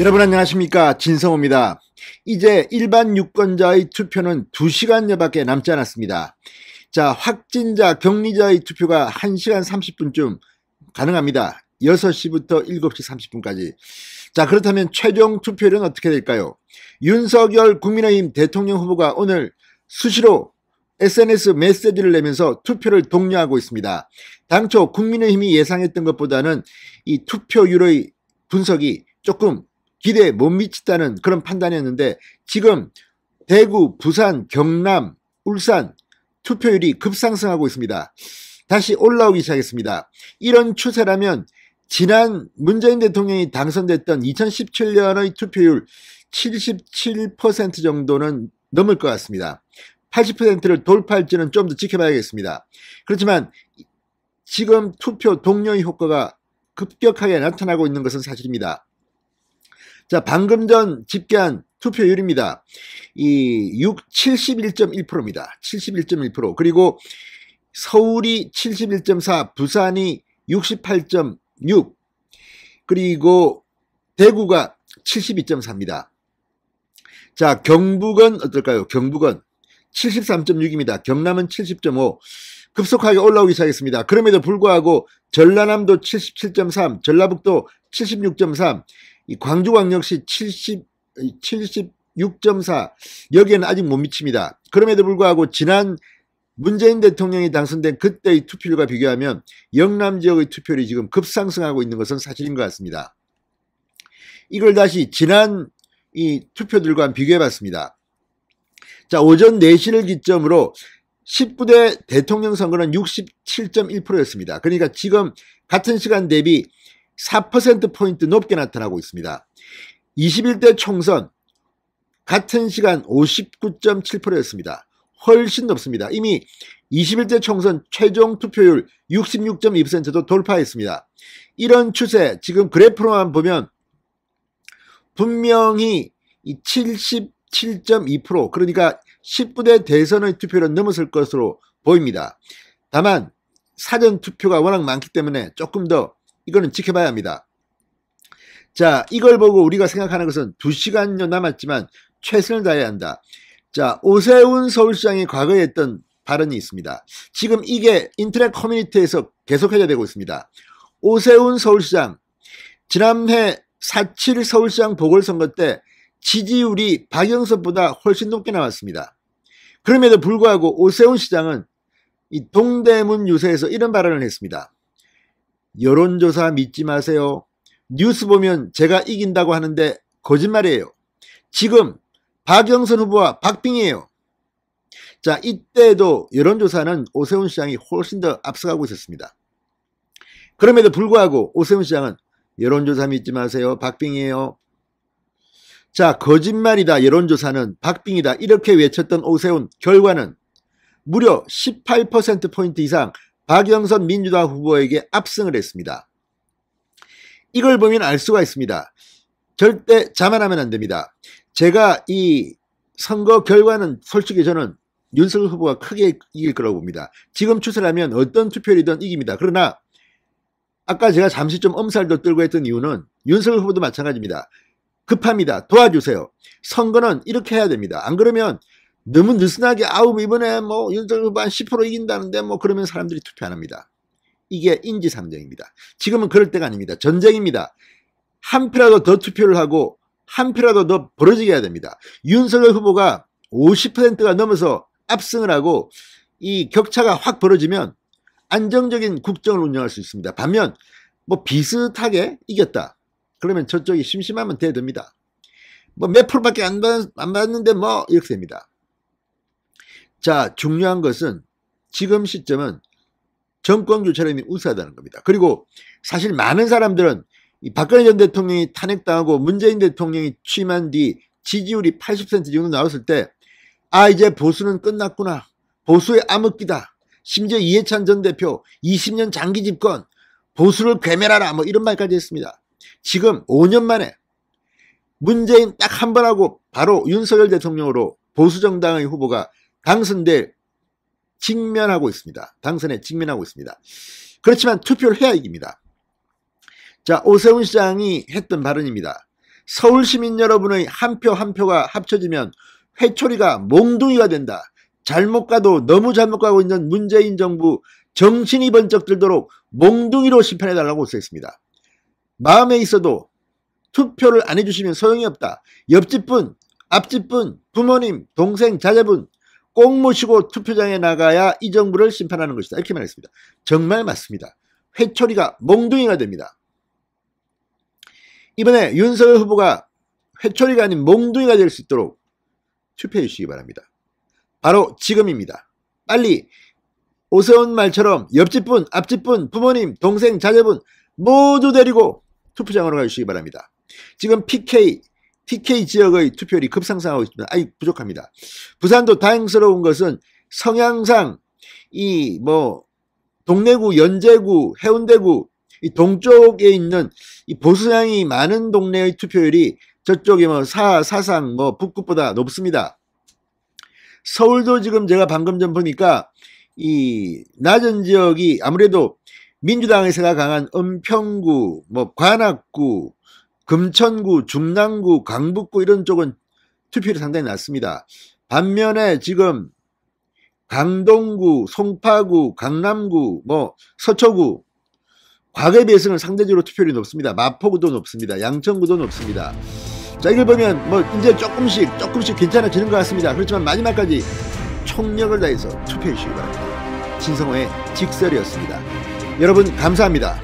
여러분 안녕하십니까, 진성호입니다. 이제 일반 유권자의 투표는 2시간여밖에 남지 않았습니다. 자, 확진자, 격리자의 투표가 1시간 30분쯤 가능합니다. 6시부터 7시 30분까지. 자, 그렇다면 최종 투표율은 어떻게 될까요? 윤석열 국민의힘 대통령 후보가 오늘 수시로 SNS 메시지를 내면서 투표를 독려하고 있습니다. 당초 국민의힘이 예상했던 것보다는 이 투표율의 분석이 조금 기대에 못 미치다는 그런 판단이었는데, 지금 대구, 부산, 경남, 울산 투표율이 급상승하고 있습니다. 다시 올라오기 시작했습니다. 이런 추세라면 지난 문재인 대통령이 당선됐던 2017년의 투표율 77% 정도는 넘을 것 같습니다. 80%를 돌파할지는 좀 더 지켜봐야겠습니다. 그렇지만 지금 투표 동료의 효과가 급격하게 나타나고 있는 것은 사실입니다. 자, 방금 전 집계한 투표율입니다. 71.1%입니다. 71.1%. 그리고 서울이 71.4, 부산이 68.6, 그리고 대구가 72.4입니다. 자, 경북은 어떨까요? 경북은 73.6입니다. 경남은 70.5. 급속하게 올라오기 시작했습니다. 그럼에도 불구하고 전라남도 77.3, 전라북도 76.3, 광주광역시 76.4, 여기에는 아직 못 미칩니다. 그럼에도 불구하고 지난 문재인 대통령이 당선된 그때의 투표율과 비교하면 영남 지역의 투표율이 지금 급상승하고 있는 것은 사실인 것 같습니다. 이걸 다시 지난 이 투표들과 비교해 봤습니다. 자, 오전 4시를 기점으로 19대 대통령 선거는 67.1%였습니다. 그러니까 지금 같은 시간 대비 4%포인트 높게 나타나고 있습니다. 21대 총선 같은 시간 59.7%였습니다. 훨씬 높습니다. 이미 21대 총선 최종 투표율 66.2%도 돌파했습니다. 이런 추세, 지금 그래프로만 보면 분명히 77.2%, 그러니까 19대 대선의 투표율은 넘어설 것으로 보입니다. 다만 사전 투표가 워낙 많기 때문에 조금 더 이거는 지켜봐야 합니다. 자, 이걸 보고 우리가 생각하는 것은 2시간여 남았지만 최선을 다해야 한다. 자, 오세훈 서울시장이 과거에 했던 발언이 있습니다. 지금 이게 인터넷 커뮤니티에서 계속해야 되고 있습니다. 오세훈 서울시장, 지난해 4.7 서울시장 보궐선거 때 지지율이 박영선보다 훨씬 높게 나왔습니다. 그럼에도 불구하고 오세훈 시장은 이 동대문 유세에서 이런 발언을 했습니다. 여론조사 믿지 마세요. 뉴스 보면 제가 이긴다고 하는데 거짓말이에요. 지금 박영선 후보와 박빙이에요. 자, 이때도 여론조사는 오세훈 시장이 훨씬 더 앞서가고 있었습니다. 그럼에도 불구하고 오세훈 시장은 여론조사 믿지 마세요. 박빙이에요. 자, 거짓말이다. 여론조사는 박빙이다. 이렇게 외쳤던 오세훈, 결과는 무려 18%포인트 이상 박영선 민주당 후보에게 압승을 했습니다. 이걸 보면 알 수가 있습니다. 절대 자만하면 안 됩니다. 제가 이 선거 결과는 솔직히 저는 윤석열 후보가 크게 이길 거라고 봅니다. 지금 추세라면 어떤 투표율이든 이깁니다. 그러나 아까 제가 잠시 좀 엄살도 떨고 했던 이유는 윤석열 후보도 마찬가지입니다. 급합니다. 도와주세요. 선거는 이렇게 해야 됩니다. 안 그러면 너무 느슨하게 이번에 뭐 윤석열 후보 한 10% 이긴다는데 뭐 그러면 사람들이 투표 안 합니다. 이게 인지상정입니다. 지금은 그럴 때가 아닙니다. 전쟁입니다. 한 표라도 더 투표를 하고 한 표라도 더 벌어지게 해야 됩니다. 윤석열 후보가 50%가 넘어서 압승을 하고 이 격차가 확 벌어지면 안정적인 국정을 운영할 수 있습니다. 반면 뭐 비슷하게 이겼다. 그러면 저쪽이 심심하면 대듭니다. 뭐 몇 프로밖에 안 받는데 뭐 이렇게 됩니다. 자, 중요한 것은 지금 시점은 정권 교체론이 우세하다는 겁니다. 그리고 사실 많은 사람들은 이 박근혜 전 대통령이 탄핵당하고 문재인 대통령이 취임한 뒤 지지율이 80% 정도 나왔을 때, 이제 보수는 끝났구나. 보수의 암흑기다. 심지어 이해찬 전 대표 20년 장기 집권, 보수를 괴멸하라, 뭐 이런 말까지 했습니다. 지금 5년 만에 문재인 딱 한 번 하고 바로 윤석열 대통령으로 보수정당의 후보가 당선에 직면하고 있습니다. 그렇지만 투표를 해야 이깁니다. 자, 오세훈 시장이 했던 발언입니다. 서울 시민 여러분의 한 표 한 표가 합쳐지면 회초리가 몽둥이가 된다. 잘못 가도 너무 잘못 가고 있는 문재인 정부 정신이 번쩍 들도록 몽둥이로 심판해달라고 써있습니다. 마음에 있어도 투표를 안 해주시면 소용이 없다. 옆집분, 앞집분, 부모님, 동생, 자제분 꼭 모시고 투표장에 나가야 이 정부를 심판하는 것이다. 이렇게 말했습니다. 정말 맞습니다. 회초리가 몽둥이가 됩니다. 이번에 윤석열 후보가 회초리가 아닌 몽둥이가 될 수 있도록 투표해 주시기 바랍니다. 바로 지금입니다. 빨리 오세훈 말처럼 옆집분, 앞집분, 부모님, 동생, 자제분 모두 데리고 투표장으로 가주시기 바랍니다. 지금 TK 지역의 투표율이 급상승하고 있습니다. 아직 부족합니다. 부산도 다행스러운 것은 성향상 동래구, 연제구, 해운대구 이 동쪽에 있는 이 보수향이 많은 동네의 투표율이 저쪽에 사상 북구보다 높습니다. 서울도 지금 제가 방금 전 보니까 이 낮은 지역이 아무래도 민주당에서가 강한 은평구, 관악구, 금천구, 중랑구, 강북구 이런 쪽은 투표율이 상당히 낮습니다. 반면에 지금 강동구, 송파구, 강남구, 서초구 과거에 비해서는 상대적으로 투표율이 높습니다. 마포구도 높습니다. 양천구도 높습니다. 자, 이걸 보면 이제 조금씩 괜찮아지는 것 같습니다. 그렇지만 마지막까지 총력을 다해서 투표해 주시기 바랍니다. 진성호의 직설이었습니다. 여러분 감사합니다.